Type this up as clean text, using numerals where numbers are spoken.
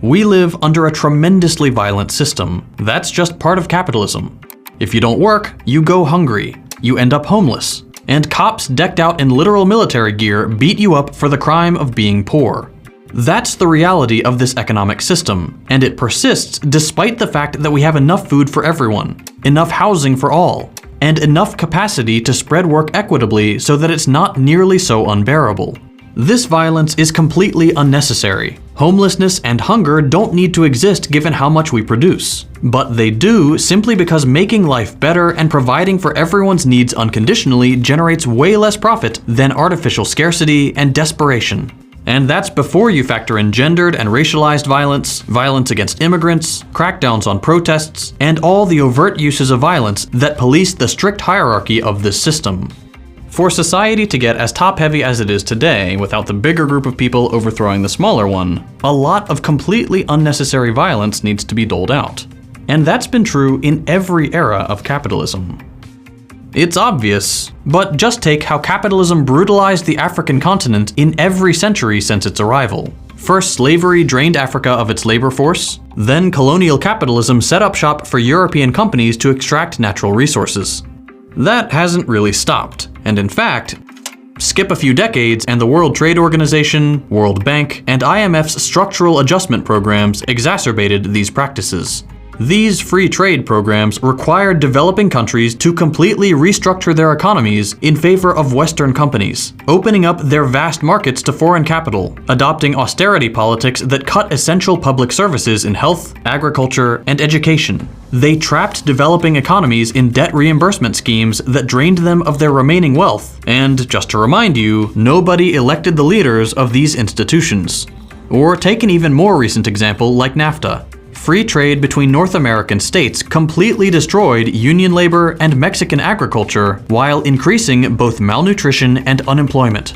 We live under a tremendously violent system. That's just part of capitalism. If you don't work, you go hungry. You end up homeless. And cops decked out in literal military gear beat you up for the crime of being poor. That's the reality of this economic system, and it persists despite the fact that we have enough food for everyone, enough housing for all, and enough capacity to spread work equitably so that it's not nearly so unbearable. This violence is completely unnecessary. Homelessness and hunger don't need to exist given how much we produce. But they do simply because making life better and providing for everyone's needs unconditionally generates way less profit than artificial scarcity and desperation. And that's before you factor in gendered and racialized violence, violence against immigrants, crackdowns on protests, and all the overt uses of violence that police the strict hierarchy of this system. For society to get as top-heavy as it is today, without the bigger group of people overthrowing the smaller one, a lot of completely unnecessary violence needs to be doled out. And that's been true in every era of capitalism. It's obvious, but just take how capitalism brutalized the African continent in every century since its arrival. First, slavery drained Africa of its labor force. Then colonial capitalism set up shop for European companies to extract natural resources. That hasn't really stopped, and in fact, skip a few decades and the World Trade Organization, World Bank, and IMF's structural adjustment programs exacerbated these practices. These free trade programs required developing countries to completely restructure their economies in favor of Western companies, opening up their vast markets to foreign capital, adopting austerity politics that cut essential public services in health, agriculture, and education. They trapped developing economies in debt reimbursement schemes that drained them of their remaining wealth, and just to remind you, nobody elected the leaders of these institutions. Or take an even more recent example like NAFTA. Free trade between North American states completely destroyed union labor and Mexican agriculture while increasing both malnutrition and unemployment.